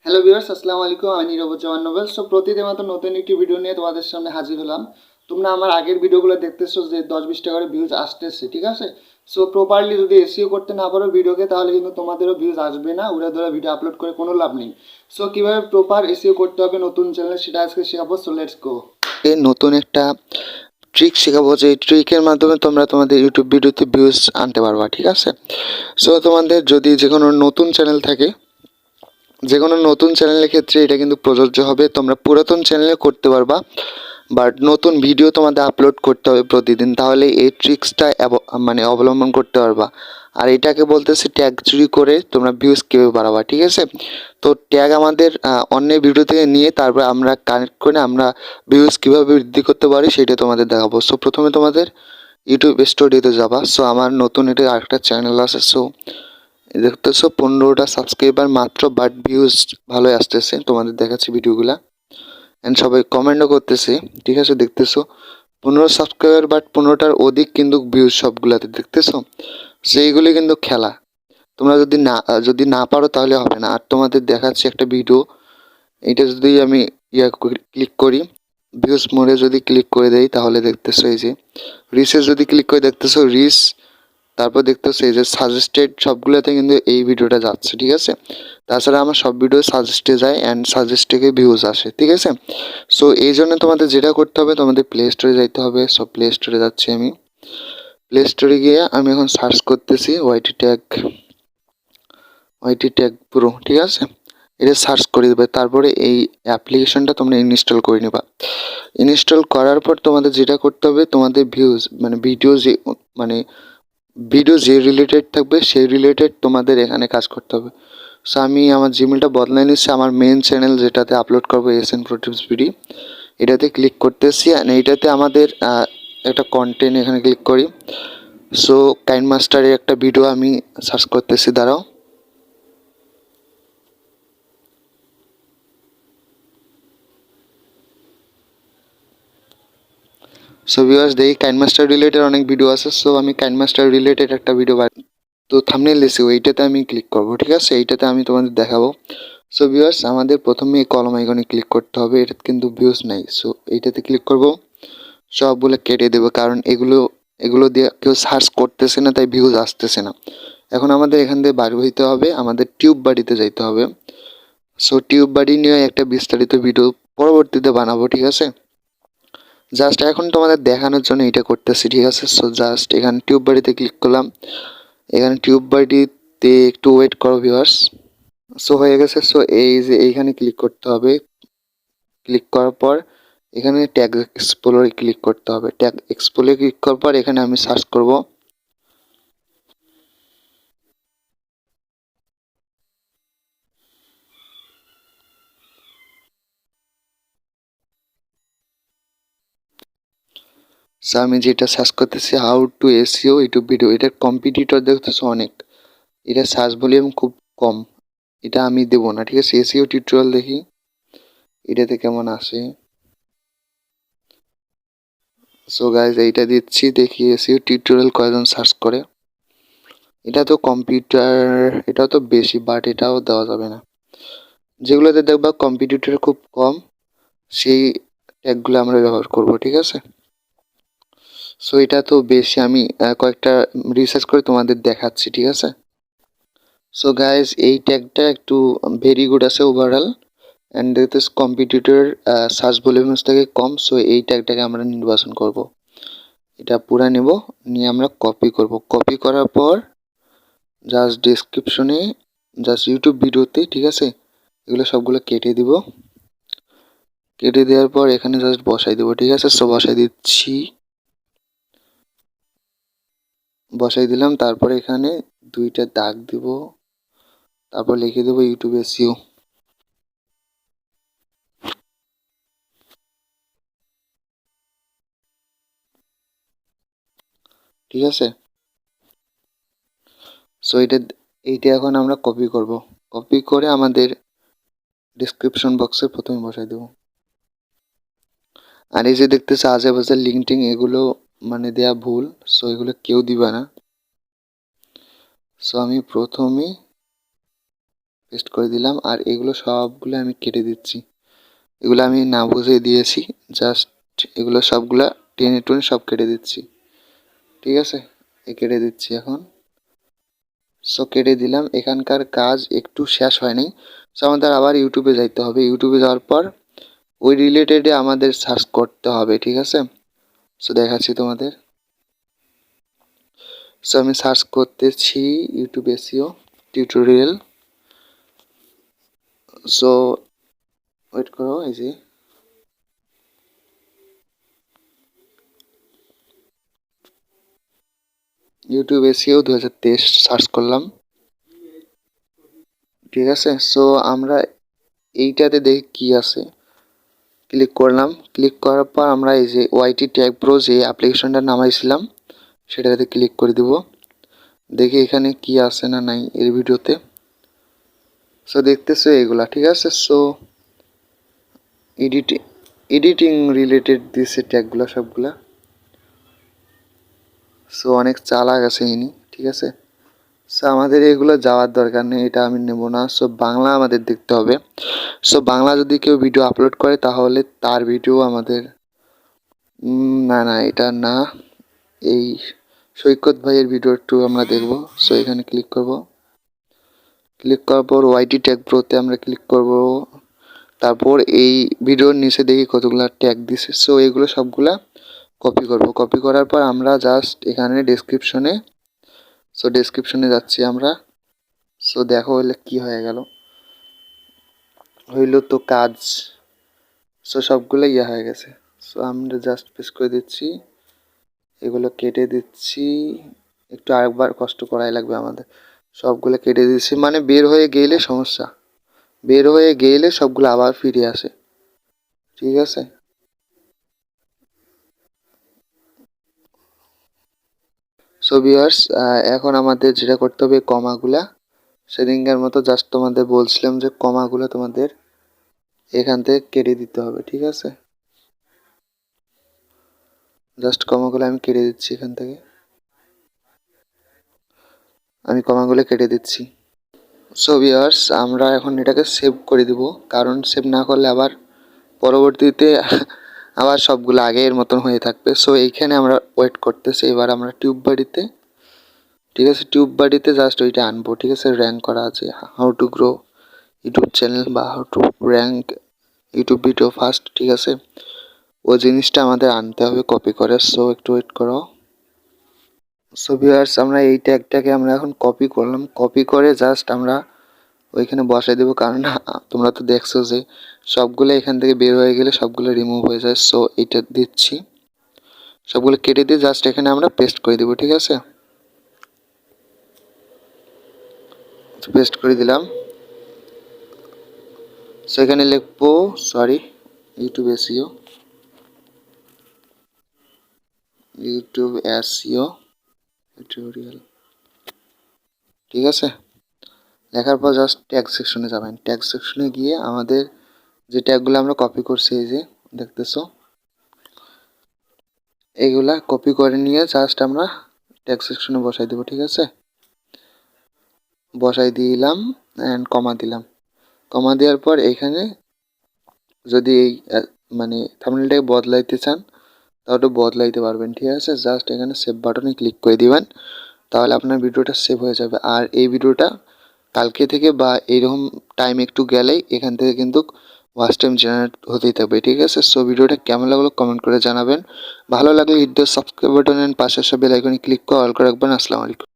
Hello viewers, আসসালামু আলাইকুম। আমি নীরবজ্জামান নোবেল। সো প্রতিদিন মতো নতুন একটি ভিডিও নিয়ে তোমাদের সামনে হাজির হলাম। তোমরা আমার আগের ভিডিওগুলো দেখতেছো যে 10-20টা করে ভিউজ আসতেছে, ঠিক আছে? সো প্রপারলি যদি এসইও করতে না পারো ভিডিওকে, তাহলে কিন্তু তোমাদেরও ভিউজ আসবে না। উড়া ধরা ভিডিও আপলোড করে কোনো লাভ নেই। সো কীভাবে প্রপার এসইও করতে হবে নতুন চ্যানেলে, সেটা আজকে শেখাবো। So let's go. এই নতুন একটা ট্রিক শেখাবো, যে ট্রিকের মাধ্যমে তোমরা তোমাদের ইউটিউব ভিডিওতে ভিউজ আনতে পারবা, ঠিক আছে? সো তোমাদের যদি যে কোনো নতুন চ্যানেল থাকে, যে কোনো নতুন চ্যানেলের ক্ষেত্রে এটা কিন্তু প্রযোজ্য হবে। তোমরা পুরাতন চ্যানেলে করতে পারবা, বাট নতুন ভিডিও তোমাদের আপলোড করতে হবে প্রতিদিন, তাহলে এই ট্রিক্সটা অবলম্বন করতে পারবা। আর এটাকে বলতেছে ট্যাগ চুরি করে তোমরা ভিউজ কীভাবে বাড়াবা, ঠিক আছে? তো ট্যাগ আমাদের অন্যের ভিডিও থেকে নিয়ে তারপর আমরা কানেক্ট করে আমরা ভিউজ কীভাবে বৃদ্ধি করতে পারি সেটা তোমাদের দেখাবো। সো প্রথমে তোমাদের ইউটিউব স্টুডিওতে যাবা। সো আমার নতুন এটা আরেকটা চ্যানেল আছে। সো দেখতেছো 15টা সাবস্ক্রাইবার মাত্র, বাট ভিউজ ভালোই আসতেছে। তোমাদের দেখাচ্ছি ভিডিওগুলা, অ্যান্ড সবাই কমেন্টও করতেছে, ঠিক আছে? দেখতেছো 15 সাবস্ক্রাইবার, বাট 15টার অধিক কিন্তু ভিউজ সবগুলাতে, দেখতেছো? সেইগুলি কিন্তু খেলা। তোমরা যদি না পারো তাহলে হবে না। আর তোমাদের দেখাচ্ছি একটা ভিডিও, এটা যদি আমি ক্লিক করি, ভিউজ মোডে যদি ক্লিক করে দেই, তাহলে দেখতেছো এই যে রিসে যদি ক্লিক করে দেখতেছো রিস, তারপর দেখতেছো এই যে সাজেস্টেড, সবগুলোতে কিন্তু এই ভিডিওটা যাচ্ছে, ঠিক আছে? তাছাড়া আমার সব ভিডিও সাজেস্টে যায়, অ্যান্ড সাজেস্ট থেকে ভিউজ আসে, ঠিক আছে? সো এই জন্য তোমাদের যেটা করতে হবে, তোমাদের প্লে স্টোরে যাইতে হবে। সো প্লে স্টোরে যাচ্ছি আমি। প্লে স্টোরে গিয়ে আমি এখন সার্চ করতেছি ওয়াইটি ট্যাগ প্রো, ঠিক আছে? এটা সার্চ করে দেবে, তারপরে এই অ্যাপ্লিকেশনটা তোমরা ইনস্টল করে নেবা। ইনস্টল করার পর তোমাদের যেটা করতে হবে, তোমাদের ভিউজ ভিডিও যে রিলেটেড থাকবে সেই রিলেটেড তোমাদের এখানে কাজ করতে হবে। সো আমি আমার জিমেলটা বদলাই নিচ্ছি, আমার মেন চ্যানেল যেটাতে আপলোড করবো এসএন প্রো টিপস ভিডিও, এটাতে ক্লিক করতেছি। অ্যান্ড এইটাতে আমাদের একটা কন্টেন্ট এখানে ক্লিক করি। সো কাইন মাস্টারের একটা ভিডিও আমি সার্চ করতেছি, দাঁড়াও। সো ভিউয়ার্স, দেখি কাইন মাস্টার রিলেটেড অনেক ভিডিও আছে। সো আমি কাইন মাস্টার রিলেটেড একটা ভিডিও তো থাম্বনেইল দিছি, এইটাতে আমি ক্লিক করবো, ঠিক আছে? এইটাতে আমি তোমাদের দেখাবো। সো ভিউয়ার্স, আমাদের প্রথমে এই কলম আইকনে ক্লিক করতে হবে। এটা কিন্তু ভিউজ নাই। সো এইটাতে ক্লিক করব, সবগুলো কেটে দেবো, কারণ এগুলো দিয়ে কেউ সার্চ করতেছে না, তাই ভিউজ আসতেছে না। এখন আমাদের এখান থেকে বার হইতে হবে, আমাদের টিউব বাড়িতে যাইতে হবে। সো টিউব বাড়ি নিয়ে একটা বিস্তারিত ভিডিও পরবর্তীতে বানাবো, ঠিক আছে? জাস্ট এখন তোমাদের দেখানোর জন্য এটা করতেছি, ঠিক আছে? সো জাস্ট এখানে টিউব বাড়িতে ক্লিক করলাম। এখানে টিউব বাড়িতে একটু ওয়েট করো ভিউয়ার্স। সো হয়ে গেছে। সো এই যে এইখানে ক্লিক করতে হবে। ক্লিক করার পর এখানে ট্যাগ এক্সপ্লোরে ক্লিক করতে হবে। ট্যাগ এক্সপ্লোরে ক্লিক করার পর এখানে আমি সার্চ করব সো আমি যেটা সার্চ করতেছি, how to SEO YouTube video, এটার কম্পিটিটর দেখতেছো অনেক, এটা সার্চ ভলিউম খুব কম, এটা আমি দেবো না, ঠিক আছে? এসইও টিউটোরিয়াল দেখি এটাতে কেমন আসে। সো গাইজ, এইটা দিচ্ছি, দেখি এসইও টিউটোরিয়াল কয়জন সার্চ করে। এটা তো কম্পিউটার, এটা তো বেশি, বাট এটাও দেওয়া যাবে না। যেগুলোতে দেখবা কম্পিটিটর খুব কম, সেই ট্যাগগুলো আমরা ব্যবহার করব, ঠিক আছে? সো এটা তো বেশি, আমি কয়েকটা রিসার্চ করে তোমাদের দেখাচ্ছি, ঠিক আছে? সো গাইজ, এই ট্যাগটা একটু ভেরি গুড আছে overall, and this competitor search volumes থেকে কম। সো এই ট্যাগটাকে আমরা নির্বাচন করব, এটা পুরা নেব, নিয়ে আমরা কপি করব। কপি করার পর জাস্ট ডিসক্রিপশনে, জাস্ট ইউটিউব ভিডিওতে, ঠিক আছে? এগুলো সবগুলো কেটে দিব। কেটে দেওয়ার পর এখানে জাস্ট বসাই দেবো, ঠিক আছে? সো বসাই দিচ্ছি, বসাই দিলাম। তারপরে এখানে দুইটা দাগ দিব, তারপর লিখে দেবো ইউটিউব এসইও, ঠিক আছে? সো এইটা এখন আমরা কপি করব। কপি করে আমাদের ডিসক্রিপশন বক্সে প্রথমে বসাই দেবো। আর এই যে দেখতেছে আশেপাশে লিঙ্কটিং, এগুলো দেয়া ভুল। সো এগুলো কেউ দিবা না। সো আমি প্রথমেই পেস্ট করে দিলাম। আর এগুলো সবগুলো আমি কেটে দিচ্ছি, এগুলো আমি না বুঝে দিয়েছি, জাস্ট এগুলো সবগুলা টেনে টুনে সব কেটে দিচ্ছি, ঠিক আছে। কেটে দিচ্ছি এখন। সো কেটে দিলাম। এখানকার কাজ একটু শেষ হয়নি, সো আমাদের আবার ইউটিউবে যাইতে হবে। ইউটিউবে যাওয়ার পর ওই রিলেটেডে আমাদের সার্চ করতে হবে, ঠিক আছে। সো দেখাচ্ছি তোমাদের। সো আমি সার্চ করতেছি YouTube SEO tutorial. So wait করো, এই যে ইউটিউব এসইও 2023 সার্চ করলাম, ঠিক আছে। সো আমরা এইটাতে দেখি কি আছে, ক্লিক করলাম। ক্লিক করার পর আমরা এই যে ওয়াইটি ট্যাগ প্রো যে অ্যাপ্লিকেশনটা নামাইছিলাম সেটাতে ক্লিক করে দিব। দেখি এখানে কি আছে না নাই এর ভিডিওতে। সো দেখতেছো এগুলা, ঠিক আছে। সো এডিটিং রিলেটেড দিছে ট্যাগগুলো সবগুলা। সো অনেক চালাক আছে ইনি, ঠিক আছে। সো আমাদের এগুলো যাওয়ার দরকার নেই, এটা আমি নেব না। সো বাংলা আমাদের দেখতে হবে। সো বাংলা যদি কেউ ভিডিও আপলোড করে তাহলে তার ভিডিও আমাদের, না না এটা না, এই সৈকত ভাইয়ের ভিডিও একটু আমরা দেখব। সো এখানে ক্লিক করব। ক্লিক করার পর ওয়াইটি ট্যাগ প্রোতে আমরা ক্লিক করব। তারপর এই ভিডিওর নিচে দেখি কতগুলা ট্যাগ দিছে। সো এগুলো সবগুলা কপি করব। কপি করার পর আমরা জাস্ট এখানে ডেসক্রিপশনে যাচ্ছি আমরা। সো দেখো হইলে কি হয়ে গেল, হইল তো কাজ। সো সবগুলো হয়ে গেছে। সো আমরা জাস্ট পেস্ট করে দিচ্ছি, এগুলো কেটে দিচ্ছি। একটু আরেকবার কষ্ট করাই লাগবে আমাদের। সবগুলো কেটে দিচ্ছি, মানে বের হয়ে গেলে সমস্যা, বের হয়ে গেলে সবগুলো আবার ফিরে আসে, ঠিক আছে। সো ভিউয়ার্স, এখন আমাদের যেটা করতে হবে কমাগুলা, সেদিনকার মতো জাস্ট তোমাদের বলছিলাম যে কমাগুলো তোমাদের এখান থেকে কেটে দিতে হবে, ঠিক আছে। জাস্ট কমাগুলো আমি কেটে দিচ্ছি এখান থেকে, আমি কমাগুলো কেটে দিচ্ছি। সো ভিউয়ার্স, আমরা এখন এটাকে সেভ করে দিব, কারণ সেভ না করলে আবার পরবর্তীতে আবার সবগুলো আগের মতন হয়ে থাকবে। সো এইখানে আমরা ওয়েট করতেছি। এবার আমরা টিউব বাড়িতে, ঠিক আছে, টিউব বাড়িতে জাস্ট ওইটা আনবো, ঠিক আছে। র্যাঙ্ক করা আছে how to grow YouTube channel বা how to rank YouTube video first, ঠিক আছে। ওই জিনিসটা আমাদের আনতে হবে কপি করে। সো একটু ওয়েট করো। সো ভিউয়ার্স, আমরা এই ট্যাগটাকে আমরা এখন কপি করলাম। কপি করে জাস্ট আমরা ওইখানে বসাই দেবো, কারণ তোমরা তো দেখছো যে সবগুলো এখান থেকে বের হয়ে গেলে সবগুলো রিমুভ হয়ে যায়। সো এইটা দিচ্ছি, সবগুলো কেটে দিয়ে জাস্ট এখানে আমরা পেস্ট করে দেবো, ঠিক আছে। পেস্ট করে দিলাম। সো এখানে লিখবো, সরি, ইউটিউব এসইও টিউটোরিয়াল, ঠিক আছে। লেখার পর জাস্ট ট্যাগ সেকশনে যাবেন। ট্যাগ সেকশনে গিয়ে আমাদের যে ট্যাগগুলো আমরা কপি করছি, এই যে দেখতেছো, এইগুলা কপি করে নিয়ে জাস্ট আমরা ট্যাগ সেকশনে বসাই দেবো, ঠিক আছে। বসাই দিলাম অ্যান্ড কমা দিলাম। কমা দেওয়ার পর এখানে যদি এই মানে থাম্বনেলটাকে বদলাইতে চান তাহলে বদলাইতে পারবেন, ঠিক আছে। জাস্ট এখানে সেভ বাটনে ক্লিক করে দিবেন, তাহলে আপনার ভিডিওটা সেভ হয়ে যাবে। আর এই ভিডিওটা কালকে থেকে বা এইরকম টাইম একটু গেলেই এখান থেকে কিন্তু ওয়াচ টাইম জেনারেট হতেই থাকবে, ঠিক আছে। সো ভিডিওটা কেমন লাগলো কমেন্ট করে জানাবেন। ভালো লাগলে hit the subscribe button and পাশের বেল আইকনে ক্লিক করে অল করে রাখবেন। আসসালামু আলাইকুম।